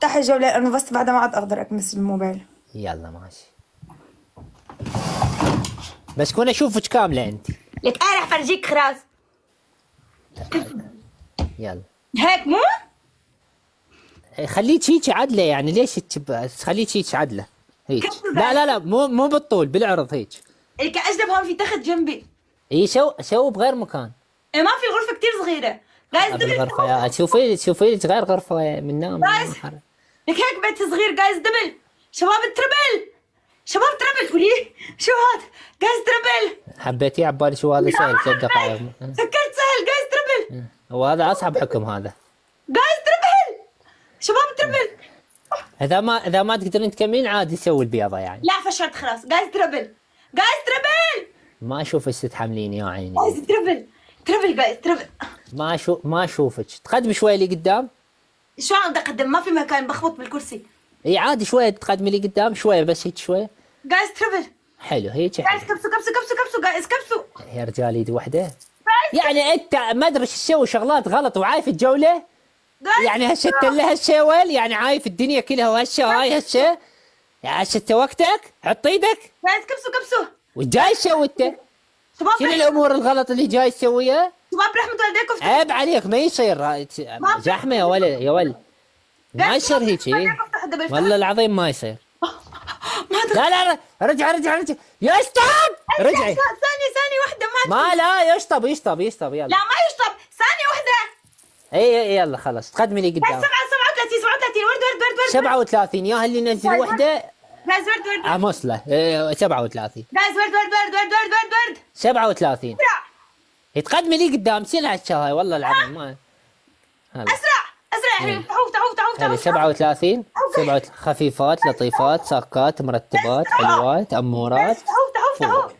افتح الجولة لأنه بس بعدها ما عاد أقدر أكمس الموبايل. يلا ماشي. بس كون اشوفك كاملة انت. لك أنا رح فرجيك خلاص. يلا. هيك مو؟ خليك هيك عدلة يعني ليش خليك هيك عدلة. هيك. لا مو بالطول بالعرض هيك. لك أجنب هون في تخت جنبي. اي سو بغير مكان. إيه ما في غرفة كتير صغيرة. جايز دبل. بالغرفة شوفي غير غرفة من نام. لك هيك بيت صغير جايز دبل. شباب التربل. شباب تربل قولي شو هاد؟ جايز تربل. حبيتيه عبالي شو هذا سهل 3 دقائق. سكرت سهل جايز تربل. وهذا اصعب حكم هذا. جايز تربل. شباب تربل. اذا ما تقدرين تكملين عادي سوي البيضة يعني. لا فشلت خلاص جايز تربل. جايز تربل. ما اشوفك تتحملين يا عيني. جايز تربل. تربل جايز تربل. ما اشوفك. تقدم شوي لي قدام. شو عم بدي اقدم؟ ما في مكان بخبط بالكرسي. اي عادي شوي تقدمي لي قدام شوي بس هيك شوي. جايز تربل. حلو هيك. جايز كبسوا جايز كبسوا. يا رجال ايد وحده. يعني انت ما ادري ايش تسوي شغلات غلط وعايف الجوله. يعني هسه لها هالشوال يعني عايف الدنيا كلها وهسه هاي هسه. هسه وقتك حط ايدك. جايز كبسوا. وش جاي تسوي انت؟ شنو الامور الغلط اللي جاي تسويها؟ شباب رحمة والديكم. عيب عليك ما يصير زحمه يا ولد يا ولد. ما يصير هيك. والله العظيم ما يصير. لا رجع يا اشطب رجعي. ثانية واحدة ما لا يشطب يلا. لا ما يشطب ثانية واحدة. اي يلا خلاص تقدمي لي قدام. 37 ورد 37 يا اللي نزل وحده. جايز ورد موصله 37. جايز ورد 37 تقدمي لي قدام سيل هالشهاي والله العظيم ما. اسرع يا حبيبي افتحوا 37 خفيفات لطيفات ساكات مرتبات حلوات امورات. افتحوا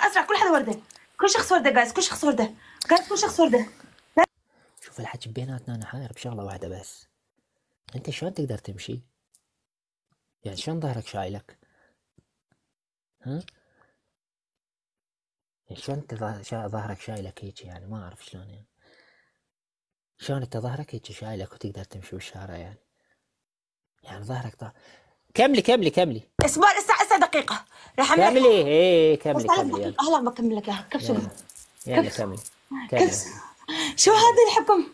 اسرع كل حدا ورده. كل شخص ورده جايز كل شخص ورده. شوف الحكي بيناتنا انا حاير بشغله واحده بس. انت شلون تقدر تمشي؟ يعني شلون ظهرك شايلك؟ ها؟ يعني شلون انت ظهرك شايلك هيك يعني ما اعرف شلون يعني. شلون انت ظهرك هيك شايلك وتقدر تمشي بالشارع يعني. يعني ظهرك كملي. اصبر اسا دقيقة. رح اعمل كملي كملي هلا بكمل لك اياها. كبسوا يلا كملي. شو هذا الحكم؟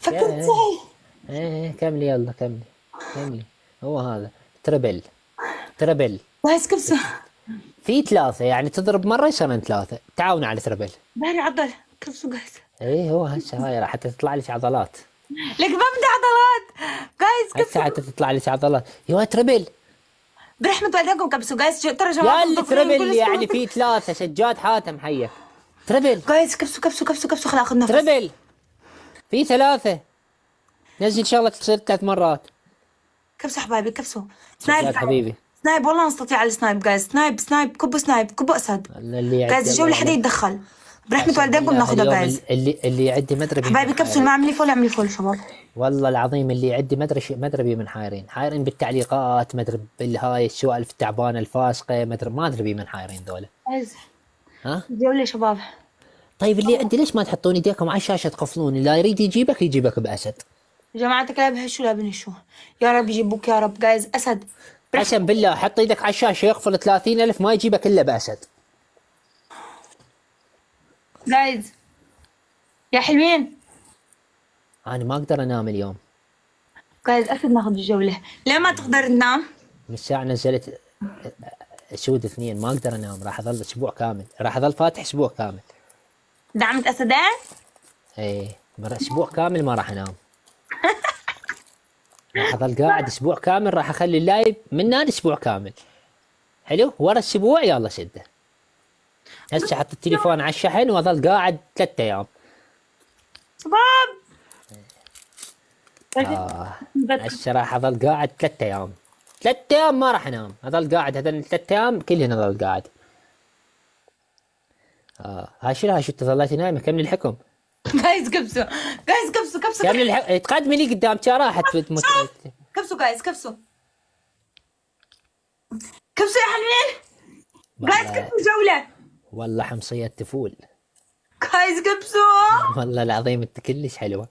فكرت صحيح. كملي يلا كملي. هو هذا تربل. جايز كبسوا. في 3 يعني تضرب مرة يصيرن 3 تعاون على تربل. باري عضل كبسوا جايز. هو هسه هاي راح تطلع لك عضلات. لك ما بدي عضلات. جايز كبسوا. هسه حتى تطلع لك عضلات. يا تربل. برحمة والديكم كبسوا جايز ترى جماعة. يا تربل يعني في 3 سجاد حاتم حيك. تربل. جايز كبسوا خلا اخذ نفس. تربل. في 3 نزل شغلة تصير 3 مرات. كبسوا حبايبي كبسوا. سنايب حبيبي. سنايب والله نستطيع السنايب جايز. سنايب كبوا اسد. جايز الجولة حدا يتدخل. برحمة والديكم ناخذها جايز. اللي يعدي ما ادري. حبايبي كبسوا ما عملي فول اعملي فول شباب. والله العظيم اللي يعدي ما ادري بيه من حايرين بالتعليقات ما ادري بالهاي السوالف التعبانه الفاسقه ما ادري بيه من حايرين ذولا. ها؟ جولة شباب. طيب اللي عندي ليش ما تحطون ايديكم على الشاشه تقفلون اللي يريد يجيبك باسد. جماعتك لا بهشوا لا بنشوا. يا رب يجيبوك يا رب جايز اسد. قسم بالله حط ايدك على الشاشه يقفل 30,000 ما يجيبك الا باسد. جايز يا حلوين. انا ما اقدر انام اليوم. جايز اسد ناخذ الجوله. ليه ما تقدر تنام؟ من الساعه نزلت سود 2 ما اقدر انام راح اظل اسبوع كامل راح اظل فاتح اسبوع كامل. دعمت اسدين؟ ايه اسبوع كامل ما راح انام. راح اظل قاعد اسبوع كامل راح اخلي اللايف من نادي اسبوع كامل. حلو ورا اسبوع يلا شده. هسه حط التليفون على الشحن واظل قاعد 3 ايام. شباب هسه راح اظل قاعد 3 ايام. 3 ايام ما راح انام اظل قاعد هذول 3 ايام كلهن اظل قاعد. هاي شو ظليتي نايمه كملي الحكم. جايز كبسوا كملي الحكم تقدمي لي قدام راحت كبسوا جايز كبسوا يا حلوين. جايز كبسوا جولة. والله حمصية تفول. جايز كبسوا. والله العظيم انت كلش حلوة.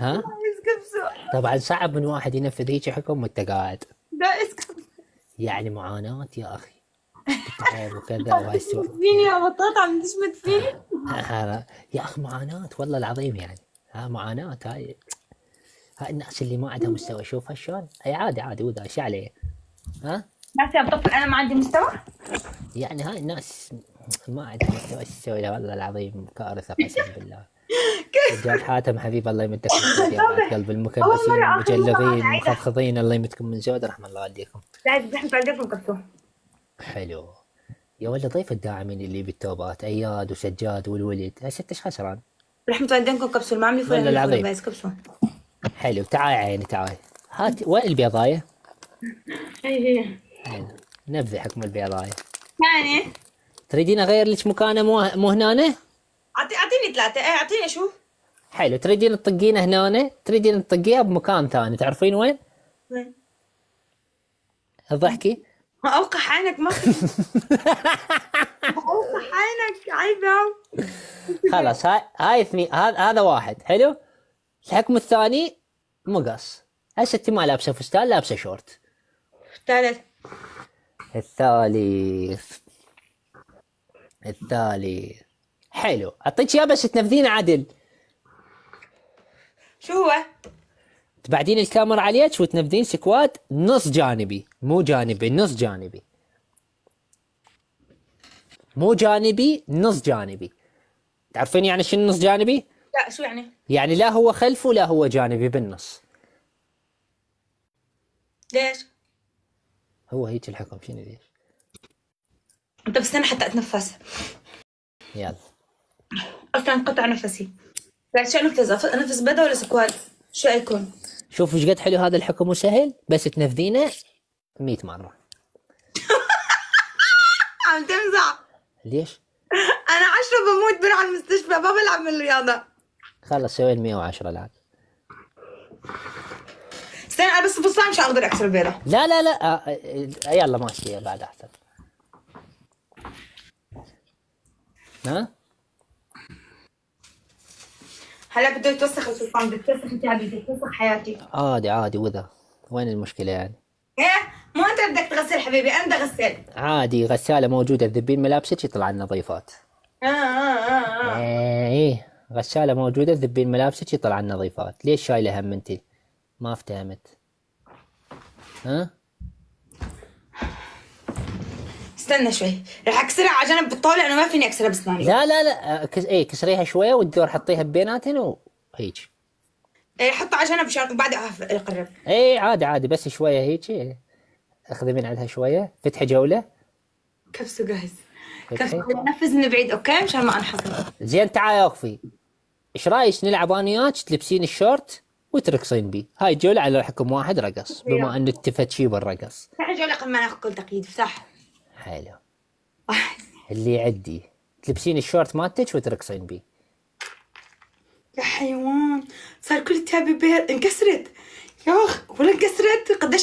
ها؟ جايز كبسوا. طبعا صعب من واحد ينفذ هيك حكم وانت قاعد. لا اسكت. يعني معاناة يا اخي، تعب وكذا وهالسوالف. فيني يا بطاطا عم تشمت فيني. هذا يا اخي معاناة والله العظيم يعني. ها معاناة هاي الناس اللي ما عندها مستوى. شوفها شلون هي عادي عادي وذا ايش عليه. ها بس يا بطفل انا ما عندي مستوى. يعني هاي الناس ما عندها مستوى. ايش تسوي لها والله العظيم كارثة قسم بالله. رجال حاتم حبيب الله يمدكم من جوات قلب المكبسين المجلغين المخضخضين الله يمدكم من زود رحم الله والديكم. لا رحمة والديكم كبسوا. حلو يا ولد. ضيف الداعمين اللي بالتوبات اياد وسجاد والولد هسه ايش خسران؟ رحمة والديكم كبسوا ما عم يفوت والله العظيم. بس كبسوا. حلو تعاي عيني تعاي. هات وين البيضاية؟ هي حلو نبذي حكم البيضاية. ثاني تريدين اغير لك مكانه مو هنا؟ اعطيني ثلاثة. ايه اعطيني شو؟ حلو. تريدين تطقينه هنا؟ تريدين تطقيها بمكان ثاني تعرفين وين؟ وين؟ الضحكي؟ اوقح عينك ما في. اوقح عينك عيبة. خلاص هاي اثنين. هذا واحد. حلو. الحكم الثاني مقص. هسه انت ما لابسه فستان لابسه شورت. ثالث. الثالث حلو. اعطيك اياه بس تنفذين عدل. شو هو؟ تبعدين الكاميرا عليك وتنفذين سكوات نص جانبي مو جانبي نص جانبي. مو جانبي نص جانبي. تعرفين يعني شنو نص جانبي؟ لا شو يعني؟ يعني لا هو خلف ولا هو جانبي بالنص. ليش؟ هو هيك الحكم. شنو ليش؟ طب استنى حتى اتنفس. يلا اصلا انقطع نفسي. لا شو انفس بدا ولا سكوات؟ شو يكون؟ شوف ايش قد حلو هذا الحكم وسهل بس تنفذينه 100 مرة. عم تمزح. ليش؟ انا 10 بموت بروح على المستشفى ما بلعب من الرياضة. خلص سوين 110 الان. استنى انا بس بص مش اقدر اكسر البيضة. لا يلا ماشي بعد احسن. ها؟ هلا بده يتوسخ السلطان. بدك توسخ انت بدك توسخ حياتي. عادي وذا. وين المشكلة يعني؟ ايه مو انت بدك تغسل حبيبي انا بدي اغسل. عادي غسالة موجودة تذبين ملابسك يطلع النظيفات. ايه غسالة موجودة تذبين ملابسك يطلع النظيفات. ليش شايلة هم انت؟ ما افتهمت. ها؟ استنى شوي رح اكسرها على جنب بالطاولة لانه ما فيني اكسرها بسناني. لا كسريها شوية والدور حطيها بيناتن وهيك. ايه حطها على جنب عشان بعد اقرب. ايه عادي بس شوية هيك. إيه. اخذي من عندها شوية. فتحي جولة. كبسوا جاهز. كبسوا نفذ من بعيد اوكي مشان ما انحط. زين تعالي اوقفي. ايش رايك نلعب انا وياك تلبسين الشورت وترقصين بي. هاي جولة على حكم واحد رقص بما انه اتفتشي بالرقص. افتح جولة قبل ما ناخذ كل تقييد. افتح. حلو. اللي يعدي تلبسين الشورت مالتك وترقصين بي. يا حيوان صار كل التابي بيض انكسرت. يا اخ ولا انكسرت قديش